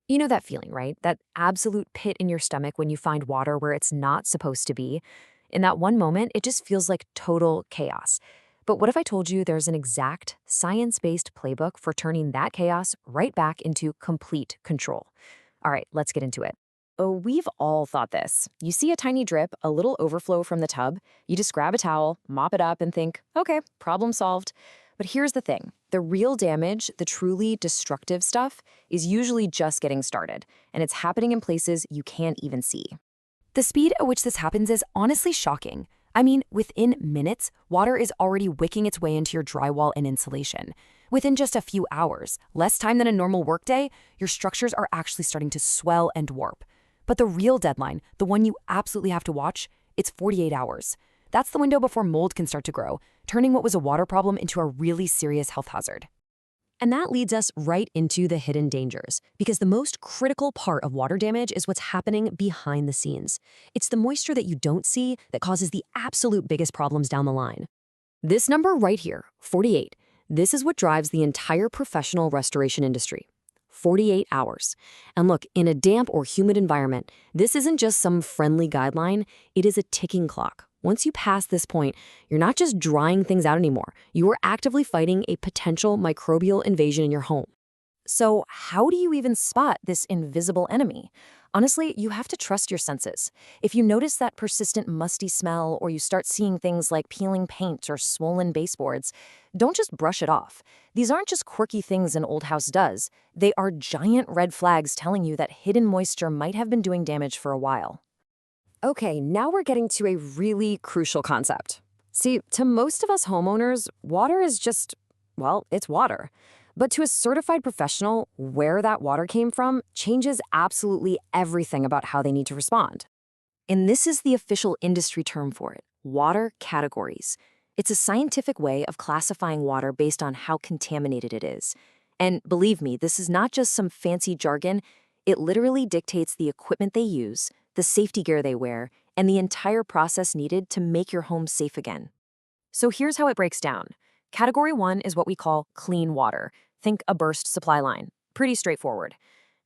You know that feeling, right? That absolute pit in your stomach when you find water where it's not supposed to be. In that one moment, it just feels like total chaos. But what if I told you there's an exact science-based playbook for turning that chaos right back into complete control? All right, let's get into it. Oh, we've all thought this. You see a tiny drip, a little overflow from the tub, you just grab a towel, mop it up, and think, okay, problem solved. But here's the thing, the real damage, the truly destructive stuff, is usually just getting started, and it's happening in places you can't even see. The speed at which this happens is honestly shocking. I mean, within minutes, water is already wicking its way into your drywall and insulation. Within just a few hours, less time than a normal workday, your structures are actually starting to swell and warp. But the real deadline, the one you absolutely have to watch, it's 48 hours. That's the window before mold can start to grow, turning what was a water problem into a really serious health hazard. And that leads us right into the hidden dangers, because the most critical part of water damage is what's happening behind the scenes. It's the moisture that you don't see that causes the absolute biggest problems down the line. This number right here, 48, this is what drives the entire professional restoration industry. 48 hours. And look, in a damp or humid environment, this isn't just some friendly guideline, it is a ticking clock. Once you pass this point, you're not just drying things out anymore. You are actively fighting a potential microbial invasion in your home. So how do you even spot this invisible enemy? Honestly, you have to trust your senses. If you notice that persistent musty smell or you start seeing things like peeling paint or swollen baseboards, don't just brush it off. These aren't just quirky things an old house does. They are giant red flags telling you that hidden moisture might have been doing damage for a while. Okay, now we're getting to a really crucial concept. See, to most of us homeowners, water is just, well, it's water. But to a certified professional, where that water came from changes absolutely everything about how they need to respond. And this is the official industry term for it, water categories. It's a scientific way of classifying water based on how contaminated it is. And believe me, this is not just some fancy jargon. It literally dictates the equipment they use, the safety gear they wear, and the entire process needed to make your home safe again. So here's how it breaks down. Category 1 is what we call clean water. Think a burst supply line. Pretty straightforward.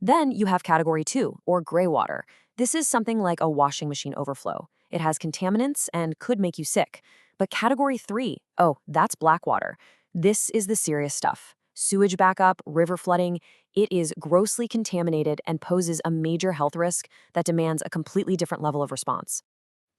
Then you have Category 2, or gray water. This is something like a washing machine overflow. It has contaminants and could make you sick. But Category 3, oh, that's black water. This is the serious stuff. Sewage backup, river flooding, it is grossly contaminated and poses a major health risk that demands a completely different level of response.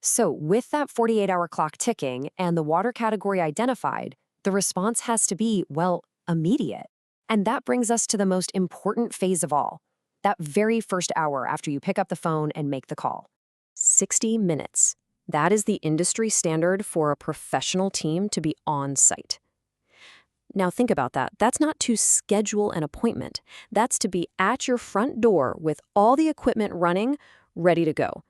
So with that 48-hour clock ticking and the water category identified, the response has to be, well, immediate. And that brings us to the most important phase of all, that very first hour after you pick up the phone and make the call. 60 minutes. That is the industry standard for a professional team to be on site. Now think about that. That's not to schedule an appointment. That's to be at your front door with all the equipment running, ready to go.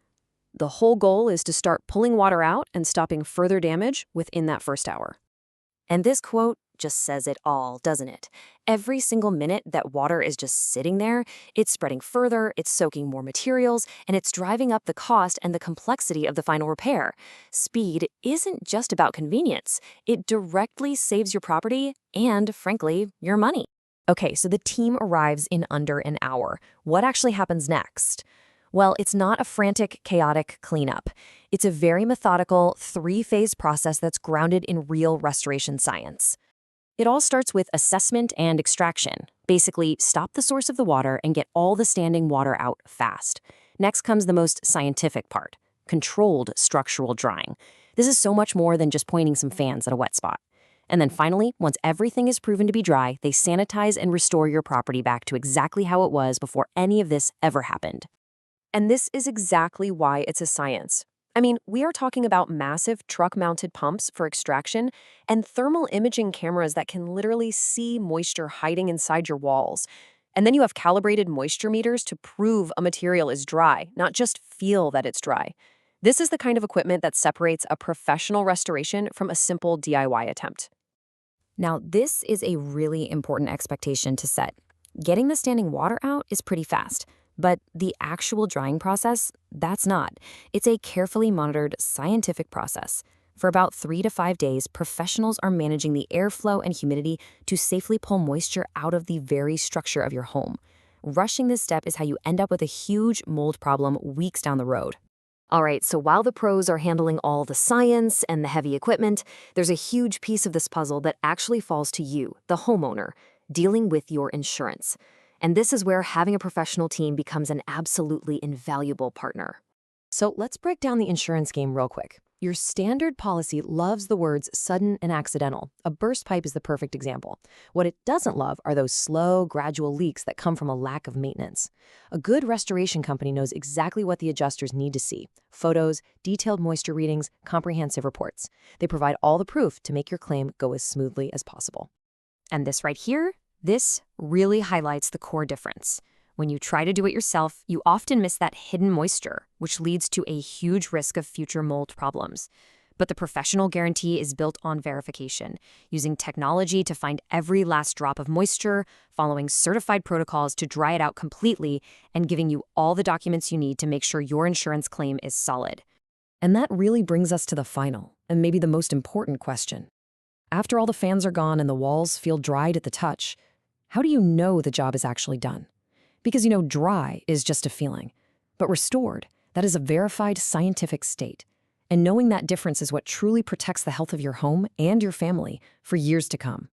The whole goal is to start pulling water out and stopping further damage within that first hour. And this quote just says it all, doesn't it? Every single minute that water is just sitting there, it's spreading further, it's soaking more materials, and it's driving up the cost and the complexity of the final repair. Speed isn't just about convenience. It directly saves your property and, frankly, your money. Okay, so the team arrives in under an hour. What actually happens next? Well, it's not a frantic, chaotic cleanup. It's a very methodical, three-phase process that's grounded in real restoration science. It all starts with assessment and extraction. Basically, stop the source of the water and get all the standing water out fast. Next comes the most scientific part, controlled structural drying. This is so much more than just pointing some fans at a wet spot. And then finally, once everything is proven to be dry, they sanitize and restore your property back to exactly how it was before any of this ever happened. And this is exactly why it's a science. I mean, we are talking about massive truck-mounted pumps for extraction and thermal imaging cameras that can literally see moisture hiding inside your walls. And then you have calibrated moisture meters to prove a material is dry, not just feel that it's dry. This is the kind of equipment that separates a professional restoration from a simple DIY attempt. Now, this is a really important expectation to set. Getting the standing water out is pretty fast. But the actual drying process, that's not. It's a carefully monitored scientific process. For about 3 to 5 days, professionals are managing the airflow and humidity to safely pull moisture out of the very structure of your home. Rushing this step is how you end up with a huge mold problem weeks down the road. All right, so while the pros are handling all the science and the heavy equipment, there's a huge piece of this puzzle that actually falls to you, the homeowner, dealing with your insurance. And this is where having a professional team becomes an absolutely invaluable partner. So let's break down the insurance game real quick. Your standard policy loves the words sudden and accidental. A burst pipe is the perfect example. What it doesn't love are those slow, gradual leaks that come from a lack of maintenance. A good restoration company knows exactly what the adjusters need to see: photos, detailed moisture readings, comprehensive reports. They provide all the proof to make your claim go as smoothly as possible. And this right here, this really highlights the core difference. When you try to do it yourself, you often miss that hidden moisture, which leads to a huge risk of future mold problems. But the professional guarantee is built on verification, using technology to find every last drop of moisture, following certified protocols to dry it out completely, and giving you all the documents you need to make sure your insurance claim is solid. And that really brings us to the final, and maybe the most important question. After all the fans are gone and the walls feel dried at the touch, how do you know the job is actually done? Because, dry is just a feeling. But restored, that is a verified scientific state. And knowing that difference is what truly protects the health of your home and your family for years to come.